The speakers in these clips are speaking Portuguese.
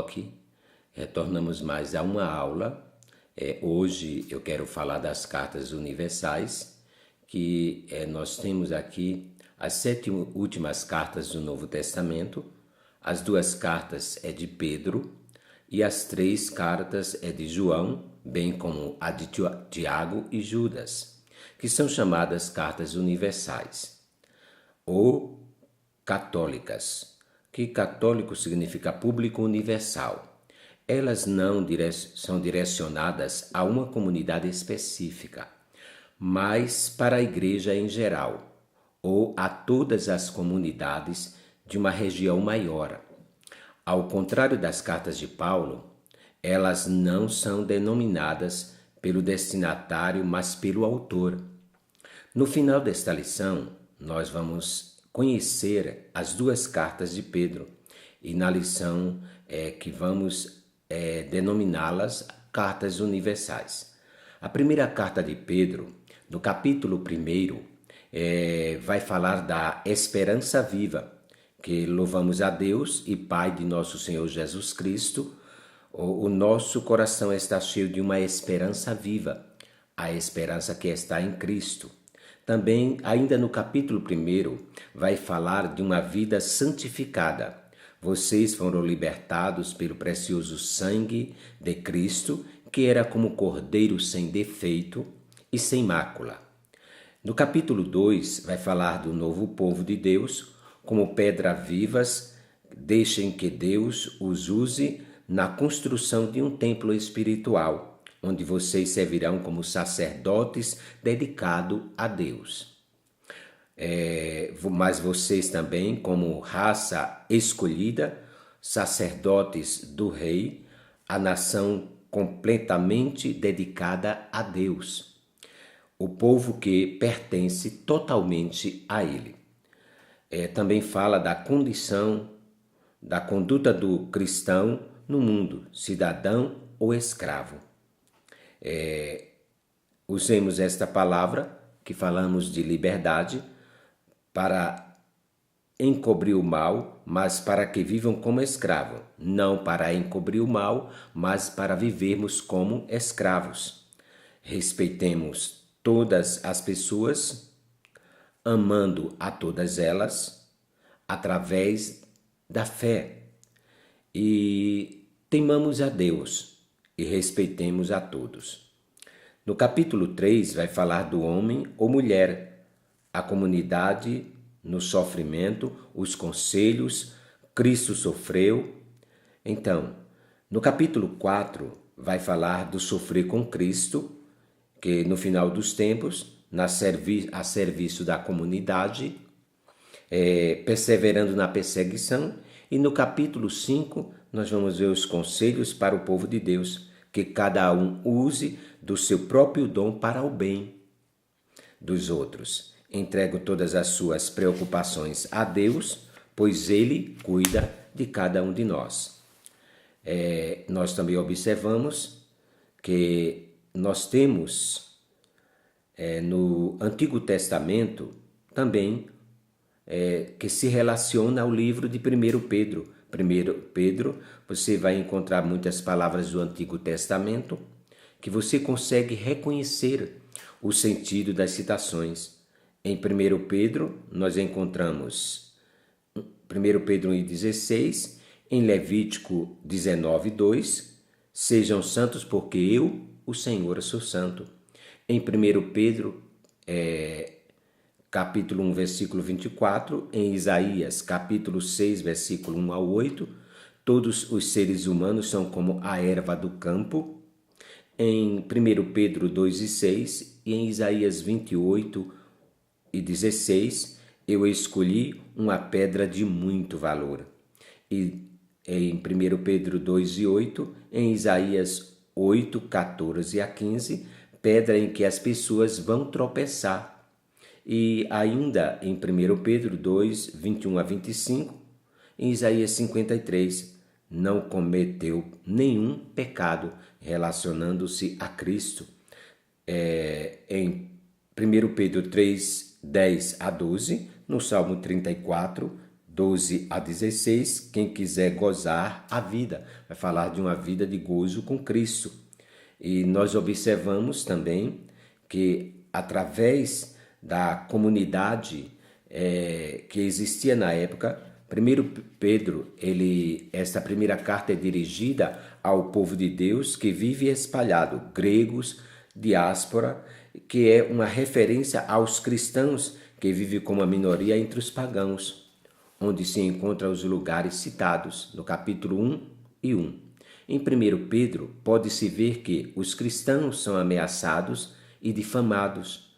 Enoque. Retornamos mais a uma aula. Hoje eu quero falar das cartas universais, que nós temos aqui as 7 últimas cartas do Novo Testamento. As 2 cartas é de Pedro e as 3 cartas é de João, bem como a de Tiago e Judas, que são chamadas cartas universais ou católicas, que católico significa público universal. Elas não são direcionadas a uma comunidade específica, mas para a igreja em geral, ou a todas as comunidades de uma região maior. Ao contrário das cartas de Paulo, elas não são denominadas pelo destinatário, mas pelo autor. No final desta lição, nós vamos conhecer as 2 cartas de Pedro e na lição que vamos denominá-las cartas universais. A primeira carta de Pedro, no capítulo 1, vai falar da esperança viva, que louvamos a Deus e Pai de nosso Senhor Jesus Cristo. O nosso coração está cheio de uma esperança viva, a esperança que está em Cristo. Também, ainda no capítulo 1, vai falar de uma vida santificada. Vocês foram libertados pelo precioso sangue de Cristo, que era como cordeiro sem defeito e sem mácula. No capítulo 2, vai falar do novo povo de Deus, como pedras vivas. Deixem que Deus os use na construção de um templo espiritual, onde vocês servirão como sacerdotes dedicados a Deus. Mas vocês também, como raça escolhida, sacerdotes do Rei, a nação completamente dedicada a Deus, o povo que pertence totalmente a Ele. Também fala da condição, da conduta do cristão no mundo, cidadão ou escravo. Usemos esta palavra que falamos de liberdade para encobrir o mal, mas para que vivam como escravos, não para encobrir o mal, mas para vivermos como escravos. Respeitemos todas as pessoas, amando a todas elas através da fé, e temamos a Deus e respeitemos a todos. No capítulo 3 vai falar do homem ou mulher, a comunidade no sofrimento, os conselhos, Cristo sofreu. Então, no capítulo 4 vai falar do sofrer com Cristo, que no final dos tempos, a serviço da comunidade, perseverando na perseguição. E no capítulo 5 nós vamos ver os conselhos para o povo de Deus, que cada um use do seu próprio dom para o bem dos outros. Entrego todas as suas preocupações a Deus, pois Ele cuida de cada um de nós. Nós também observamos que nós temos no Antigo Testamento também que se relaciona ao livro de 1 Pedro. 1 Pedro, você vai encontrar muitas palavras do Antigo Testamento que você consegue reconhecer o sentido das citações. Em 1 Pedro, nós encontramos 1 Pedro 1,16, em Levítico 19:2, sejam santos porque eu, o Senhor, sou santo. Em 1 Pedro, capítulo 1, versículo 24, em Isaías, capítulo 6, versículo 1 ao 8, todos os seres humanos são como a erva do campo. Em 1 Pedro 2:6 e em Isaías 28:16, eu escolhi uma pedra de muito valor. E em 1 Pedro 2:8, em Isaías 8:14-15, pedra em que as pessoas vão tropeçar. E ainda em 1 Pedro 2:21-25, em Isaías 53, não cometeu nenhum pecado relacionando-se a Cristo. Em 1 Pedro 3:10-12, no Salmo 34, 12 a 16, quem quiser gozar a vida, vai falar de uma vida de gozo com Cristo. E nós observamos também que através da comunidade que existia na época, primeiro Pedro, esta primeira carta é dirigida ao povo de Deus que vive espalhado, gregos, diáspora, que é uma referência aos cristãos que vivem como uma minoria entre os pagãos, onde se encontram os lugares citados no capítulo 1 e 1. Em 1 Pedro, pode-se ver que os cristãos são ameaçados e difamados.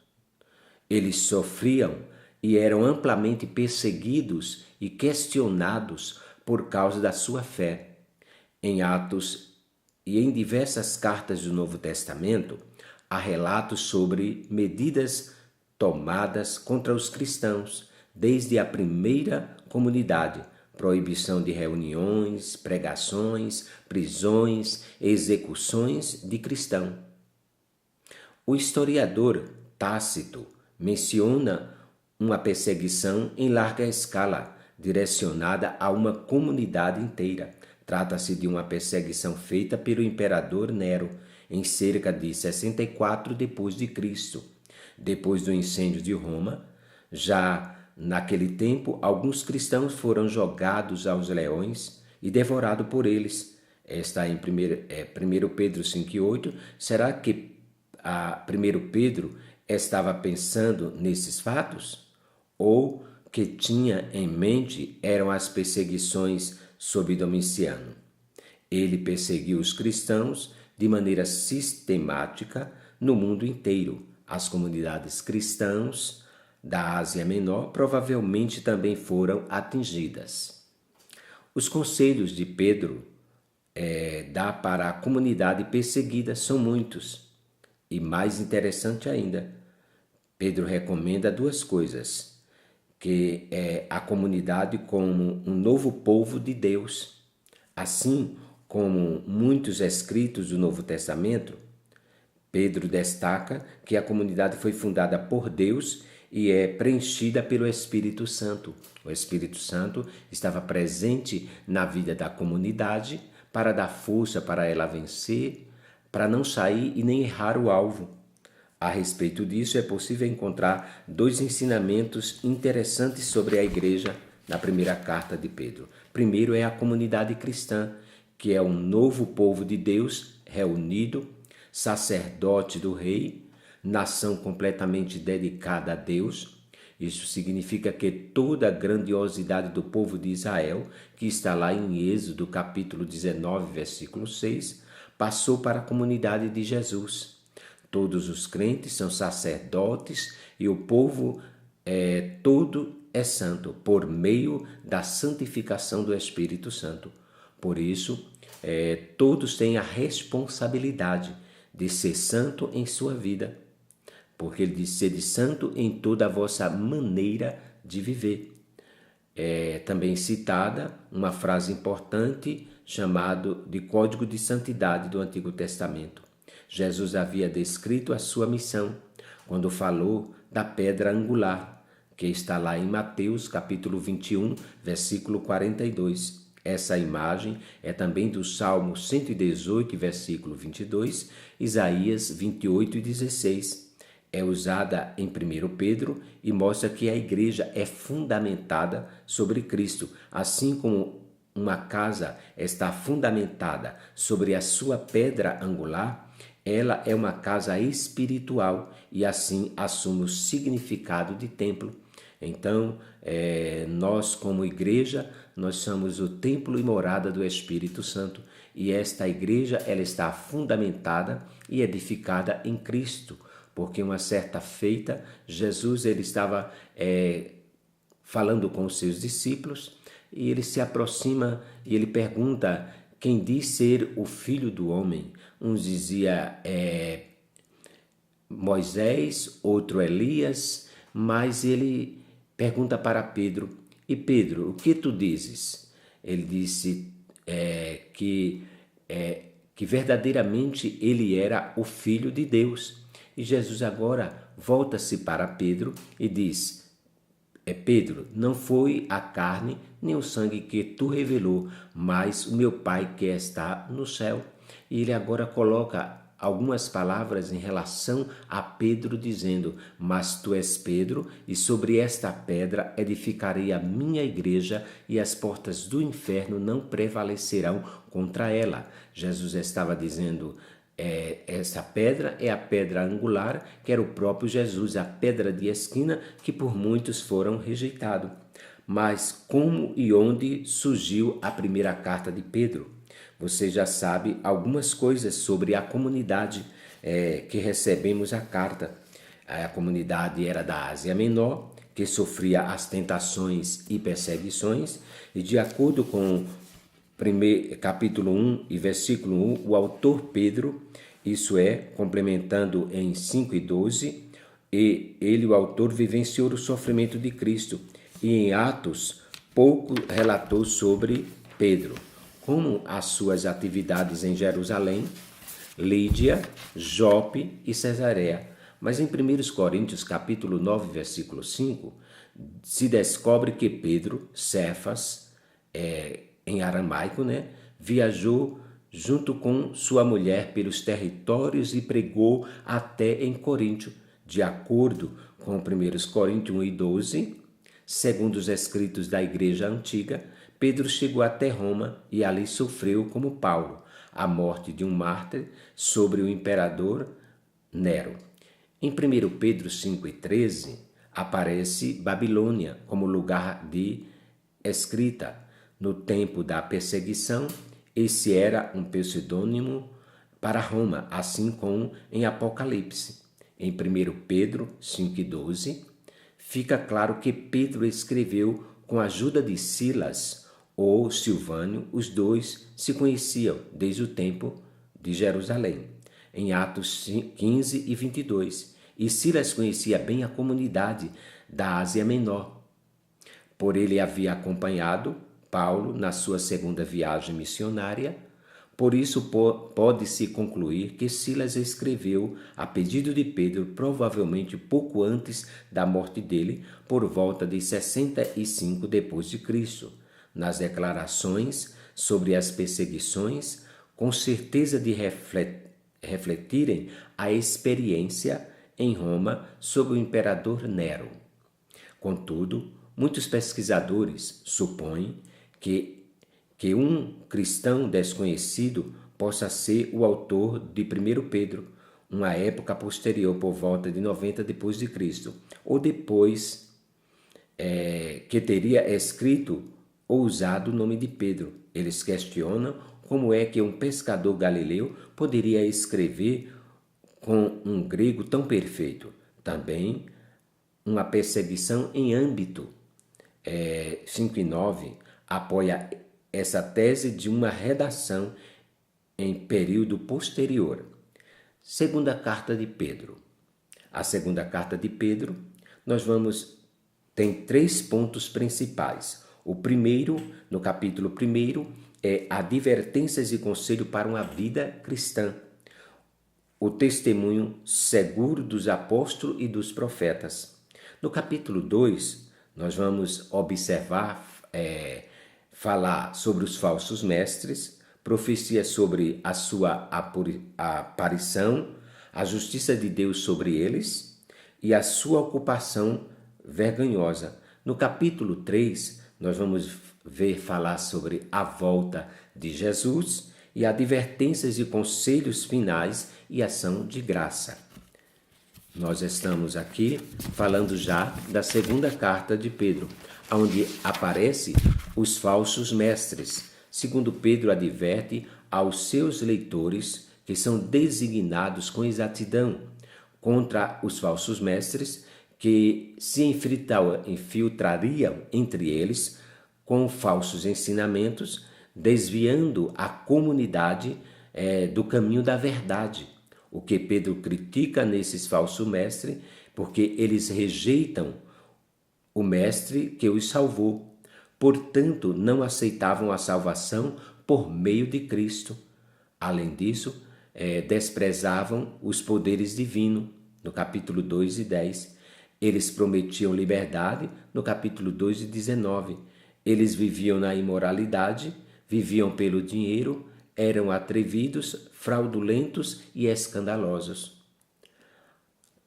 Eles sofriam e eram amplamente perseguidos e questionados por causa da sua fé. Em Atos e em diversas cartas do Novo Testamento, há relatos sobre medidas tomadas contra os cristãos, desde a primeira comunidade, proibição de reuniões, pregações, prisões, execuções de cristãos. O historiador Tácito menciona uma perseguição em larga escala, direcionada a uma comunidade inteira. Trata-se de uma perseguição feita pelo imperador Nero em cerca de 64 depois de Cristo. Depois do incêndio de Roma, já naquele tempo, alguns cristãos foram jogados aos leões e devorados por eles. Está em 1 Pedro 5,8. Será que 1 Pedro estava pensando nesses fatos? Ou que tinha em mente eram as perseguições sob Domiciano? Ele perseguiu os cristãos de maneira sistemática no mundo inteiro. As comunidades cristãs da Ásia Menor provavelmente também foram atingidas. Os conselhos de Pedro dá para a comunidade perseguida são muitos. E mais interessante ainda, Pedro recomenda duas coisas: que é a comunidade como um novo povo de Deus. Assim como muitos escritos do Novo Testamento, Pedro destaca que a comunidade foi fundada por Deus e é preenchida pelo Espírito Santo. O Espírito Santo estava presente na vida da comunidade para dar força para ela vencer, para não sair e nem errar o alvo. A respeito disso, é possível encontrar dois ensinamentos interessantes sobre a igreja na primeira carta de Pedro. Primeiro é a comunidade cristã, que é um novo povo de Deus reunido, sacerdote do rei, nação completamente dedicada a Deus. Isso significa que toda a grandiosidade do povo de Israel, que está lá em Êxodo capítulo 19, versículo 6, passou para a comunidade de Jesus. Todos os crentes são sacerdotes e o povo todo é santo por meio da santificação do Espírito Santo. Por isso, todos têm a responsabilidade de ser santo em sua vida, porque ele diz: sede santo em toda a vossa maneira de viver. É também citada uma frase importante chamada de Código de Santidade do Antigo Testamento. Jesus havia descrito a sua missão quando falou da pedra angular, que está lá em Mateus capítulo 21, versículo 42. Essa imagem é também do Salmo 118, versículo 22, Isaías 28 e 16. É usada em 1 Pedro e mostra que a igreja é fundamentada sobre Cristo, assim como uma casa está fundamentada sobre a sua pedra angular. Ela é uma casa espiritual e assim assume o significado de templo. Então, nós como igreja, nós somos o templo e morada do Espírito Santo. E esta igreja, ela está fundamentada e edificada em Cristo. Porque uma certa feita, Jesus ele estava falando com os seus discípulos e ele se aproxima e ele pergunta: quem diz ser o Filho do Homem? Uns dizia Moisés, outro Elias, mas ele pergunta para Pedro: e Pedro, o que tu dizes? Ele disse que verdadeiramente ele era o Filho de Deus. E Jesus agora volta-se para Pedro e diz: Pedro, não foi a carne nem o sangue que tu revelou, mas o meu Pai que está no céu. E ele agora coloca algumas palavras em relação a Pedro, dizendo: mas tu és Pedro, e sobre esta pedra edificarei a minha igreja, e as portas do inferno não prevalecerão contra ela. Jesus estava dizendo: essa pedra é a pedra angular, que era o próprio Jesus, a pedra de esquina que por muitos foram rejeitado. Mas como e onde surgiu a primeira carta de Pedro? Você já sabe algumas coisas sobre a comunidade que recebemos a carta. A comunidade era da Ásia Menor, que sofria as tentações e perseguições, e de acordo com capítulo 1 e versículo 1, o autor Pedro, isso é, complementando em 5 e 12, e ele, o autor, vivenciou o sofrimento de Cristo, e em Atos pouco relatou sobre Pedro, como as suas atividades em Jerusalém, Lídia, Jope e Cesareia. Mas em 1 Coríntios capítulo 9, versículo 5, se descobre que Pedro, Cefas, em aramaico, viajou junto com sua mulher pelos territórios e pregou até em Coríntio, de acordo com 1 Coríntios 1 e 12, segundo os escritos da igreja antiga. Pedro chegou até Roma e ali sofreu, como Paulo, a morte de um mártir sobre o imperador Nero. Em 1 Pedro 5 e 13, aparece Babilônia como lugar de escrita. No tempo da perseguição, esse era um pseudônimo para Roma, assim como em Apocalipse. Em 1 Pedro 5 e 12, fica claro que Pedro escreveu com a ajuda de Silas ou Silvânio. Os dois se conheciam desde o tempo de Jerusalém, em Atos 15 e 22. E Silas conhecia bem a comunidade da Ásia Menor, por ele havia acompanhado Paulo na sua segunda viagem missionária. Por isso pode-se concluir que Silas escreveu a pedido de Pedro, provavelmente pouco antes da morte dele, por volta de 65 depois de Cristo. Nas declarações sobre as perseguições, com certeza de refletirem a experiência em Roma sob o imperador Nero. Contudo, muitos pesquisadores supõem que um cristão desconhecido possa ser o autor de 1 Pedro, uma época posterior, por volta de 90 depois de Cristo, ou depois que teria escrito ou usado o nome de Pedro. Eles questionam como é que um pescador galileu poderia escrever com um grego tão perfeito. Também uma perseguição em âmbito 5 e 9 apoia essa tese de uma redação em período posterior. Segunda carta de Pedro. A segunda carta de Pedro, tem 3 pontos principais. O primeiro, no capítulo 1, é advertências e conselho para uma vida cristã. O testemunho seguro dos apóstolos e dos profetas. No capítulo 2, nós vamos observar, falar sobre os falsos mestres, profecia sobre a sua aparição, a justiça de Deus sobre eles e a sua ocupação vergonhosa. No capítulo 3, nós vamos ver falar sobre a volta de Jesus e advertências e conselhos finais e ação de graça. Nós estamos aqui falando já da segunda carta de Pedro, onde aparecem os falsos mestres. Segundo Pedro adverte aos seus leitores que são designados com exatidão contra os falsos mestres que se infiltrariam entre eles com falsos ensinamentos, desviando a comunidade do caminho da verdade. O que Pedro critica nesses falsos mestres, porque eles rejeitam o mestre que os salvou. Portanto, não aceitavam a salvação por meio de Cristo. Além disso, desprezavam os poderes divinos. No capítulo 2 e 10, Eles prometiam liberdade, no capítulo 2 e 19. Eles viviam na imoralidade, viviam pelo dinheiro, eram atrevidos, fraudulentos e escandalosos.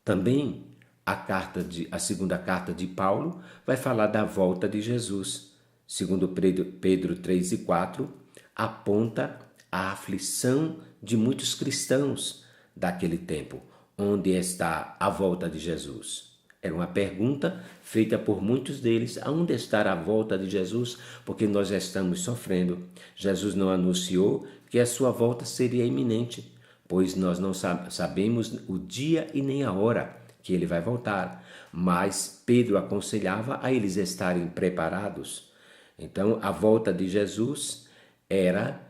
Também a segunda carta de Paulo vai falar da volta de Jesus. Segundo Pedro 3 e 4, aponta a aflição de muitos cristãos daquele tempo. Onde está a volta de Jesus? Era uma pergunta feita por muitos deles. Aonde está a volta de Jesus? Porque nós estamos sofrendo. Jesus não anunciou que a sua volta seria iminente, pois nós não sabemos o dia e nem a hora que ele vai voltar. Mas Pedro aconselhava a eles estarem preparados. Então, a volta de Jesus era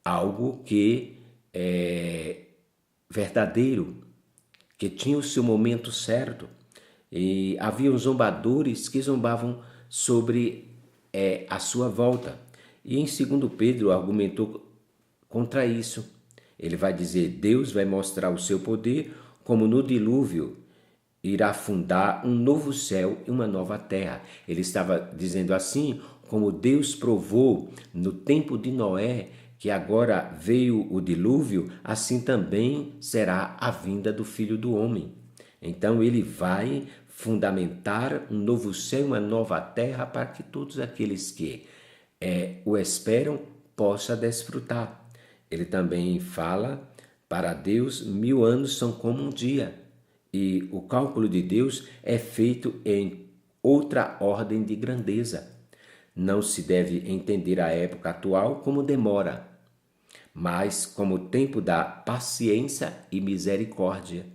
algo que é verdadeiro, que tinha o seu momento certo. E havia zombadores que zombavam sobre a sua volta. E em 2 Pedro argumentou contra isso. Ele vai dizer: Deus vai mostrar o seu poder como no dilúvio irá fundar um novo céu e uma nova terra. Ele estava dizendo assim, como Deus provou no tempo de Noé, que agora veio o dilúvio, assim também será a vinda do Filho do Homem. Então ele vai fundamentar um novo céu e uma nova terra para que todos aqueles que o esperam possam desfrutar. Ele também fala, para Deus 1000 anos são como um dia, e o cálculo de Deus é feito em outra ordem de grandeza. Não se deve entender a época atual como demora, mas como o tempo da paciência e misericórdia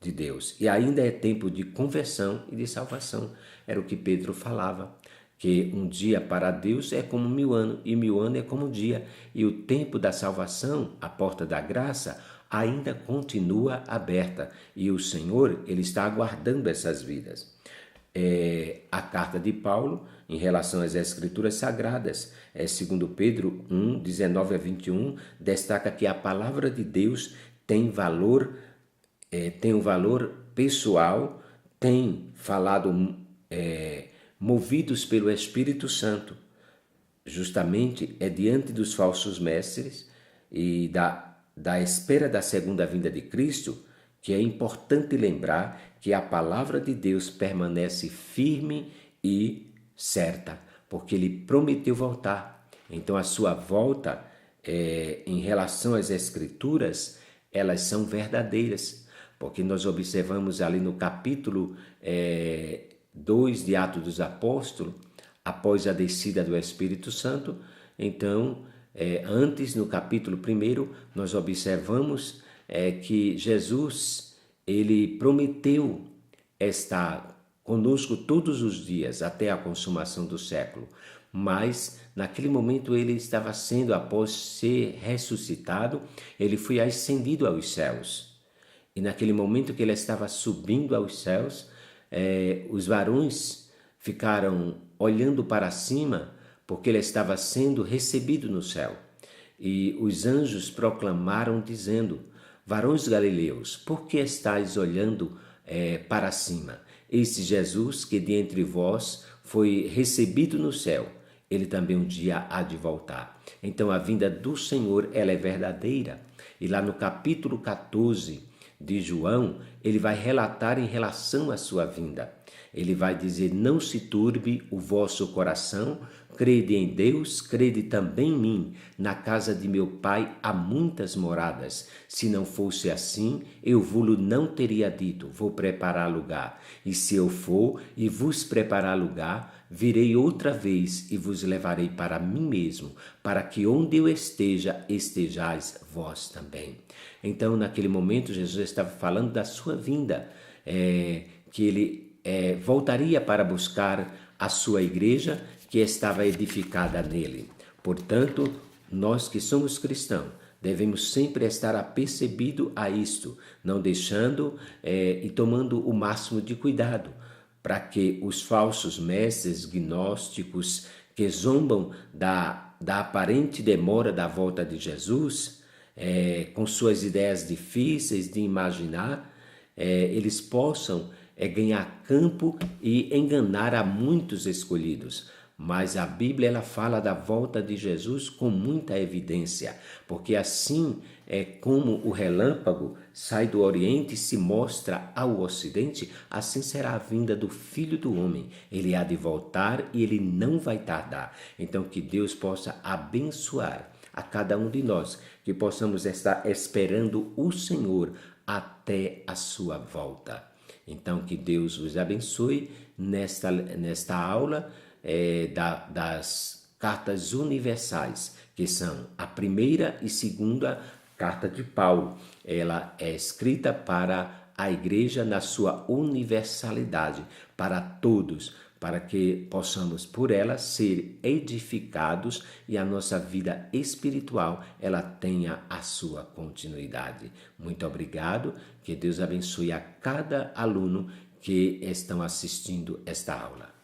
de Deus. E ainda é tempo de conversão e de salvação. Era o que Pedro falava, que um dia para Deus é como 1000 anos, e 1000 anos é como um dia. E o tempo da salvação, a porta da graça, ainda continua aberta. E o Senhor, Ele está aguardando essas vidas. A carta de Paulo em relação às Escrituras Sagradas, 2 Pedro 1, 19 a 21, destaca que a palavra de Deus tem valor, tem um valor pessoal, tem falado movidos pelo Espírito Santo. Justamente é diante dos falsos mestres e da espera da segunda vinda de Cristo que é importante lembrar que a palavra de Deus permanece firme e certa, porque Ele prometeu voltar. Então a sua volta, em relação às Escrituras, elas são verdadeiras, porque nós observamos ali no capítulo 2 de Atos dos Apóstolos, após a descida do Espírito Santo, então, antes no capítulo 1, nós observamos que Jesus, Ele prometeu estar conosco todos os dias até a consumação do século, mas naquele momento ele estava sendo, após ser ressuscitado, ele foi ascendido aos céus. E naquele momento que ele estava subindo aos céus, os varões ficaram olhando para cima, porque ele estava sendo recebido no céu. E os anjos proclamaram dizendo: varões galileus, por que estáis olhando para cima? Esse Jesus que de entre vós foi recebido no céu, ele também um dia há de voltar. Então a vinda do Senhor, ela é verdadeira. E lá no capítulo 14 de João, ele vai relatar em relação à sua vinda. Ele vai dizer: não se turbe o vosso coração, crede em Deus, crede também em mim. Na casa de meu pai há muitas moradas. Se não fosse assim, eu vos não teria dito: vou preparar lugar. E se eu for e vos preparar lugar, virei outra vez e vos levarei para mim mesmo, para que onde eu esteja, estejais vós também. Então, naquele momento, Jesus estava falando da sua vinda, que ele voltaria para buscar a sua igreja que estava edificada nele. Portanto, nós que somos cristãos, devemos sempre estar apercebido a isto, não deixando e tomando o máximo de cuidado, para que os falsos mestres gnósticos que zombam da aparente demora da volta de Jesus, com suas ideias difíceis de imaginar, eles possam é ganhar campo e enganar a muitos escolhidos. Mas a Bíblia ela fala da volta de Jesus com muita evidência, porque assim é como o relâmpago sai do Oriente e se mostra ao Ocidente, assim será a vinda do Filho do Homem. Ele há de voltar e ele não vai tardar. Então que Deus possa abençoar a cada um de nós, que possamos estar esperando o Senhor até a sua volta. Então que Deus os abençoe nesta aula das cartas universais, que são a primeira e segunda carta de Paulo. Ela é escrita para a igreja na sua universalidade, para todos, para que possamos por ela ser edificados e a nossa vida espiritual ela tenha a sua continuidade. Muito obrigado, que Deus abençoe a cada aluno que estão assistindo esta aula.